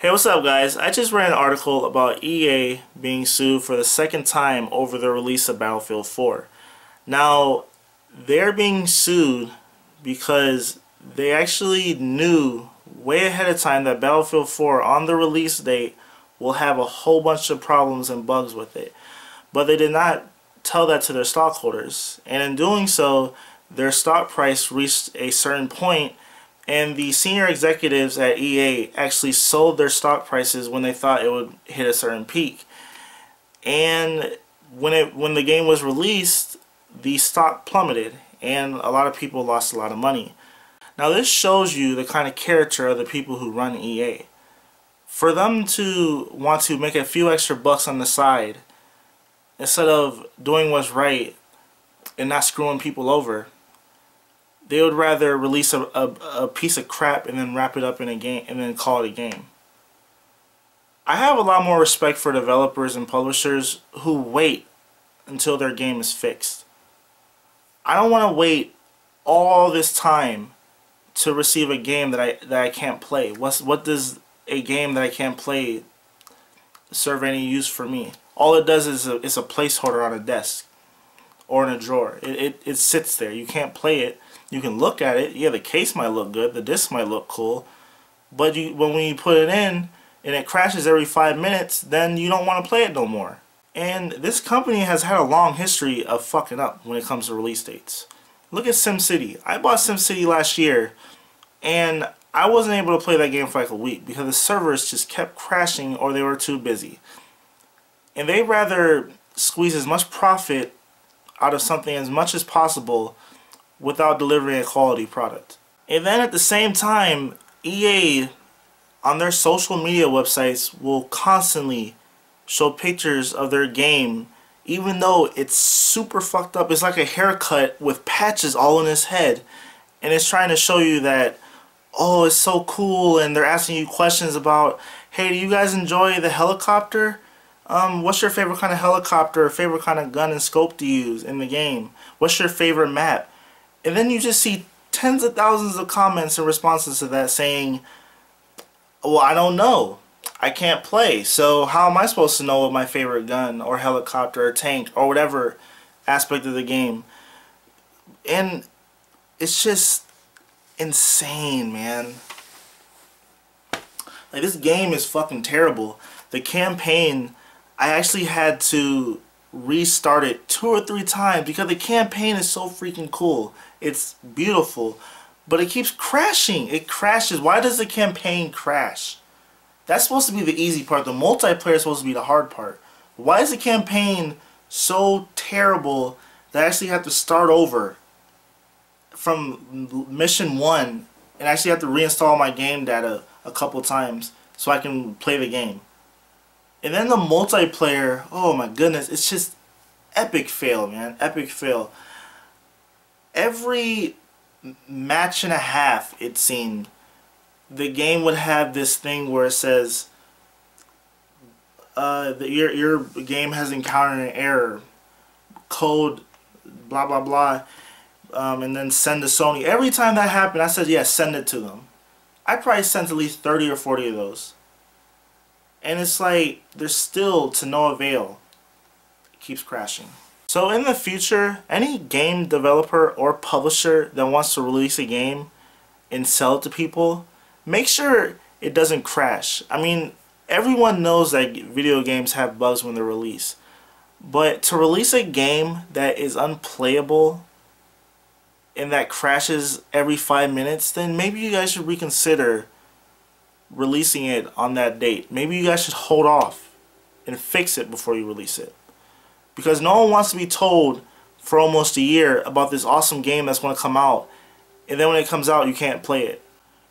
Hey, what's up guys? I just read an article about EA being sued for the second time over the release of Battlefield 4. Now, they're being sued because they actually knew way ahead of time that Battlefield 4 on the release date will have a whole bunch of problems and bugs with it. But they did not tell that to their stockholders. And in doing so, their stock price reached a certain point, and the senior executives at EA actually sold their stock prices when they thought it would hit a certain peak. And when the game was released, the stock plummeted and a lot of people lost a lot of money. Now this shows you the kind of character of the people who run EA. For them to want to make a few extra bucks on the side instead of doing what's right and not screwing people over, they would rather release a piece of crap and then wrap it up in a game and then call it a game. I have a lot more respect for developers and publishers who wait until their game is fixed. I don't want to wait all this time to receive a game that I can't play. What does a game that I can't play serve any use for me? All it does is it's a placeholder on a desk or in a drawer. It sits there. You can't play it. You can look at it. Yeah, the case might look good. The disc might look cool. But when you put it in and it crashes every 5 minutes, then you don't want to play it no more. And this company has had a long history of fucking up when it comes to release dates. Look at SimCity. I bought SimCity last year and I wasn't able to play that game for like a week because the servers just kept crashing or they were too busy. And they'd rather squeeze as much profit out of something as much as possible without delivering a quality product. And then at the same time, EA on their social media websites will constantly show pictures of their game even though it's super fucked up. It's like a haircut with patches all in his head, and it's trying to show you that, oh, it's so cool, and they're asking you questions about, hey, do you guys enjoy the helicopter? What's your favorite kind of helicopter, favorite kind of gun and scope to use in the game? What's your favorite map? And then you just see tens of thousands of comments and responses to that saying, well, I don't know. I can't play. So how am I supposed to know what my favorite gun or helicopter or tank or whatever aspect of the game? And it's just insane, man. Like, this game is fucking terrible. The campaign, I actually had to restart it 2 or 3 times because the campaign is so freaking cool. It's beautiful, but it keeps crashing. It crashes. Why does the campaign crash? That's supposed to be the easy part. The multiplayer is supposed to be the hard part. Why is the campaign so terrible that I actually have to start over from mission 1 and actually have to reinstall my game data a couple times so I can play the game? And then the multiplayer, oh my goodness, it's just epic fail, man. Epic fail. Every match and a half, it seemed, the game would have this thing where it says your game has encountered an error, code blah blah blah, and then send to Sony. Every time that happened, I said, yes, send it to them. I probably sent at least 30 or 40 of those. And it's like, they're still to no avail. It keeps crashing. So in the future, any game developer or publisher that wants to release a game and sell it to people, make sure it doesn't crash. I mean, everyone knows that video games have bugs when they're released. But to release a game that is unplayable and that crashes every 5 minutes, then maybe you guys should reconsider releasing it on that date. Maybe you guys should hold off and fix it before you release it. Because no one wants to be told for almost a year about this awesome game that's going to come out, and then when it comes out you can't play it.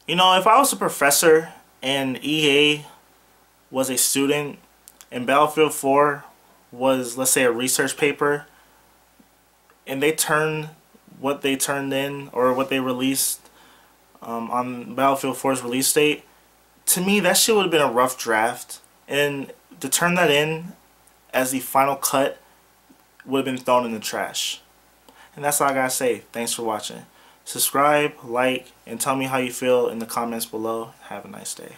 You know, if I was a professor and EA was a student and Battlefield 4 was, let's say, a research paper, and they turned what they turned in or what they released on Battlefield 4's release date, to me that shit would have been a rough draft, and to turn that in as the final cut would have been thrown in the trash. And that's all I gotta say. Thanks for watching. Subscribe, like, and tell me how you feel in the comments below. Have a nice day.